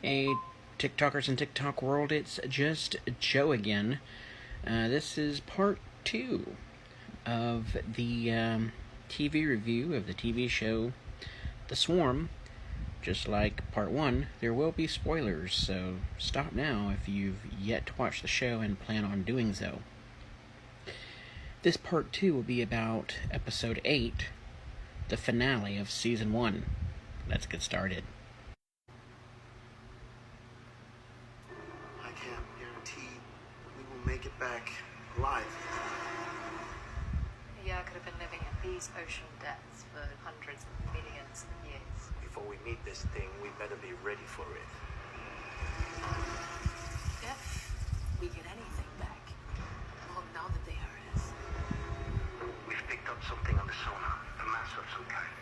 Hey, TikTokers and TikTok world, it's just Joe again. This is part 2 of the TV review of the TV show The Swarm. Just like part 1, there will be spoilers, so stop now if you've yet to watch the show and plan on doing so. This part 2 will be about episode 8, the finale of season 1. Let's get started. I can't guarantee we will make it back alive. Yeah, I could have been living in these ocean depths for hundreds of millions of years. Before we meet this thing, we better be ready for it. If we get anything back, we'll know that they hurt us. We've picked up something on the sonar, a mass of some kind.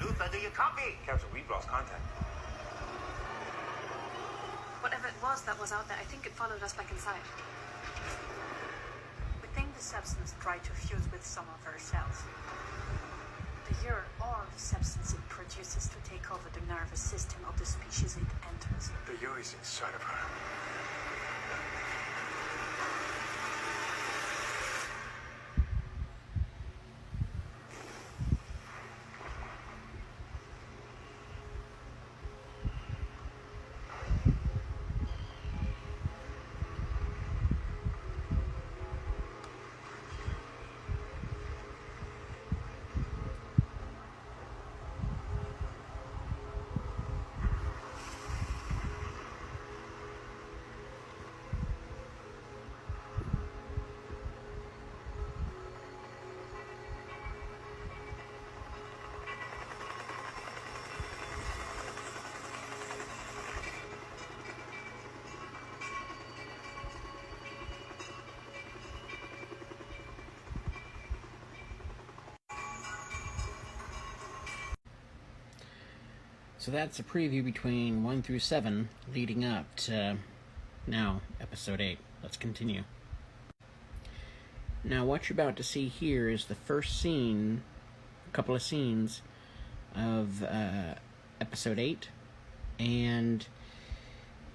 Luther, do you copy? Captain, we've lost contact. Whatever it was that was out there, I think it followed us back inside. We think the substance tried to fuse with some of her cells. The urine or the substance it produces to take over the nervous system of the species it enters. The U is inside of her. So that's a preview between 1 through 7, leading up to now, episode 8. Let's continue. Now, what you're about to see here is the first scene, a couple of scenes of episode 8, and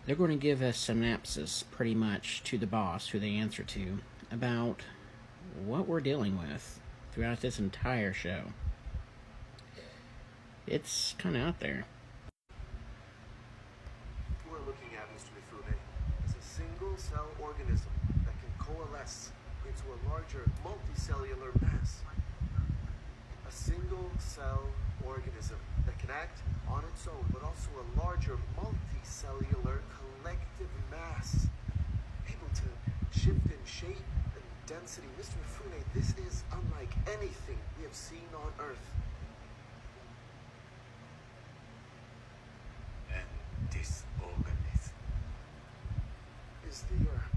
they're going to give a synopsis, pretty much, to the boss, who they answer to, about what we're dealing with throughout this entire show. It's kind of out there. We're looking at, Mr. Mifune, is a single-cell organism that can coalesce into a larger multicellular mass. A single-cell organism that can act on its own, but also a larger multicellular collective mass, able to shift in shape and density. Mr. Mifune, this is unlike anything we have seen on Earth. This organism Is the Earth,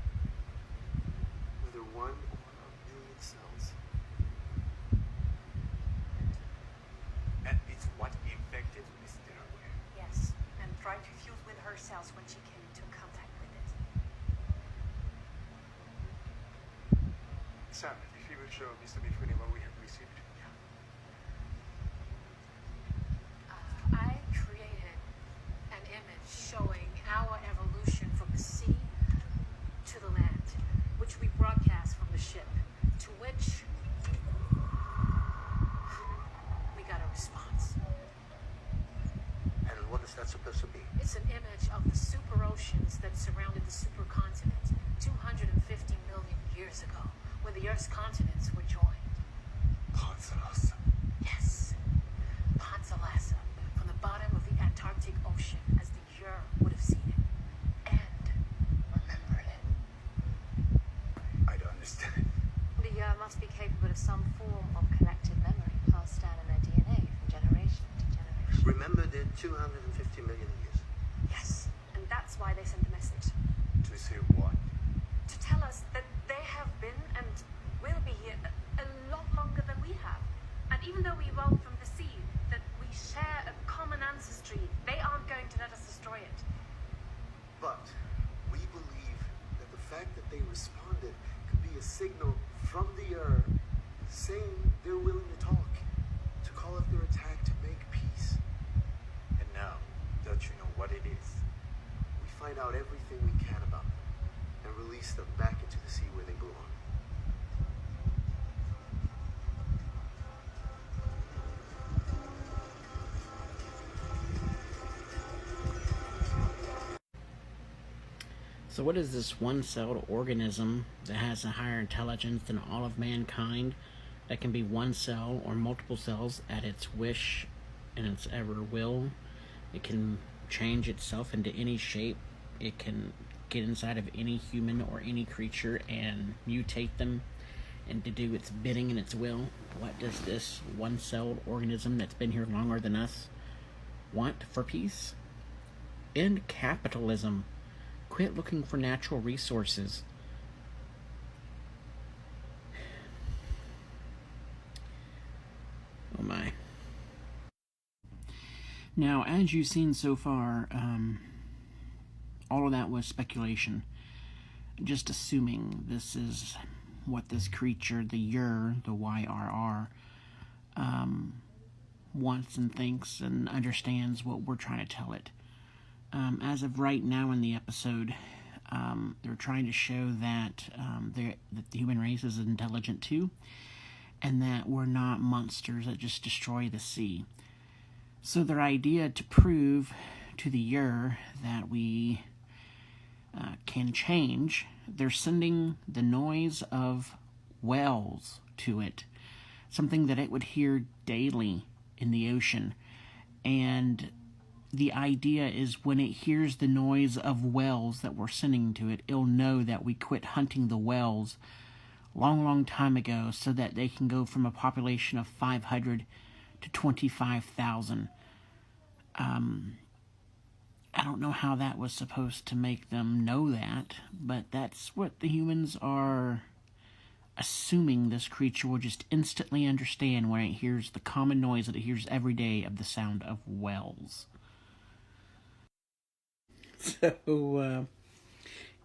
whether one or a million cells. and it's what infected Mr. Aware. Yes, and tried to fuse with her cells when she came into contact with it. Sam, if you will show Mr. Mifune what we have received. I created an image showing our evolution from the sea to the land, which we broadcast from the ship, to which we got a response. And what is that supposed to be? It's an image of the super oceans that surrounded the supercontinent 250 million years ago, when the Earth's continents were joined. Poncelos. Yes, Ponsalasa, from the bottom of the Antarctic Ocean, as the Ur would have seen it, and remembered it. I don't understand. The must be capable of some form of collective memory passed down in their DNA from generation to generation. Remembered it 250 million years. Yes, and that's why they sent the message. To say what? To tell us that they have been and will be here a lot longer than we have. And even though we evolved from the sea, that we share a common ancestry, they aren't going to let us destroy it. But we believe that the fact that they responded could be a signal from the Earth saying they're willing to talk, to call off their attack to make peace. And now, don't you know what it is? find out everything we can about them and release them back into the sea where they belong. So what is this one-celled organism that has a higher intelligence than all of mankind, that can be one cell or multiple cells at its wish and its ever will? It can change itself into any shape. It can get inside of any human or any creature and mutate them and to do its bidding and its will. What does this one-celled organism that's been here longer than us want for peace? End capitalism. Quit looking for natural resources. Oh my. Now, as you've seen so far, all of that was speculation. Just assuming this is what this creature, the YRR, wants and thinks and understands what we're trying to tell it. As of right now in the episode, they're trying to show that that the human race is intelligent too, and that we're not monsters that just destroy the sea. So their idea to prove to the that we can change, they're sending the noise of whales to it, something that it would hear daily in the ocean. And the idea is when it hears the noise of whales that we're sending to it, it'll know that we quit hunting the whales long time ago, so that they can go from a population of 500 to 25,000. I don't know how that was supposed to make them know that, but that's what the humans are assuming. This creature will just instantly understand when it hears the common noise that it hears every day of the sound of whales. So,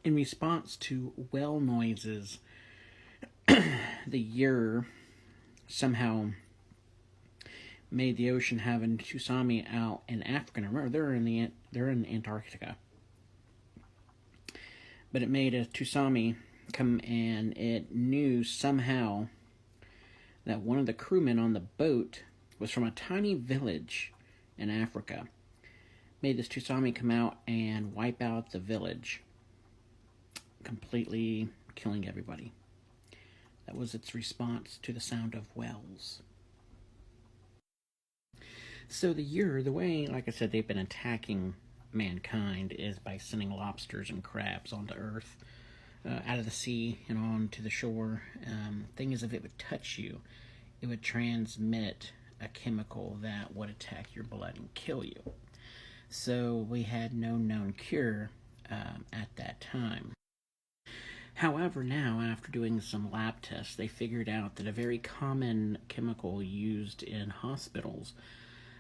in response to whale noises, the somehow made the ocean have a tsunami out in Africa. Now, remember, they're in Antarctica, but it made a tsunami come, and it knew somehow that one of the crewmen on the boat was from a tiny village in Africa. Made this tsunami come out and wipe out the village, completely killing everybody. That was its response to the sound of whales. So the way, like I said, they've been attacking mankind is by sending lobsters and crabs onto Earth, out of the sea and onto the shore. Thing is, if it would touch you, it would transmit a chemical that would attack your blood and kill you. So we had no known cure at that time. However, now, after doing some lab tests, they figured out that a very common chemical used in hospitals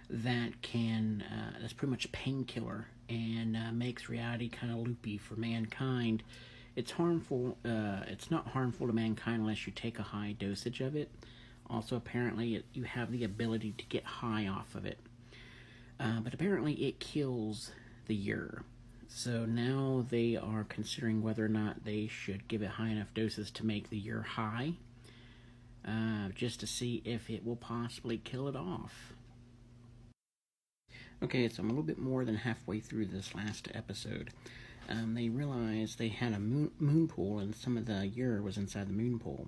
that's pretty much a painkiller and makes reality kind of loopy for mankind. It's harmful. It's not harmful to mankind unless you take a high dosage of it. Also, apparently, you have the ability to get high off of it. But apparently it kills the So now they are considering whether or not they should give it high enough doses to make the high, just to see if it will possibly kill it off. Okay, so I'm a little bit more than halfway through this last episode. They realized they had a moon pool, and some of the was inside the moon pool.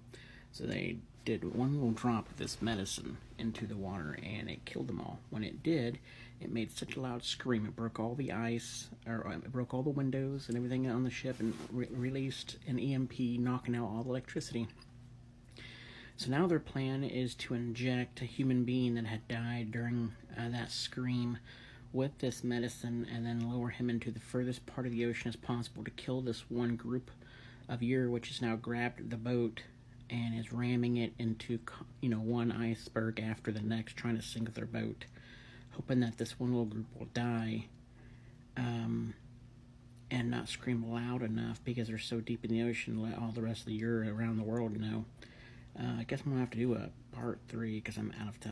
So they did one little drop of this medicine into the water, and it killed them all. When it did, it made such a loud scream, it broke all the ice, or it broke all the windows and everything on the ship, and released an EMP, knocking out all the electricity. So now their plan is to inject a human being that had died during that scream with this medicine, and then lower him into the furthest part of the ocean as possible to kill this one group of which has now grabbed the boat and is ramming it into, one iceberg after the next, trying to sink their boat, hoping that this one little group will die, and not scream loud enough because they're so deep in the ocean, let all the rest of the around the world know. I guess I'm going to have to do a part 3 because I'm out of time.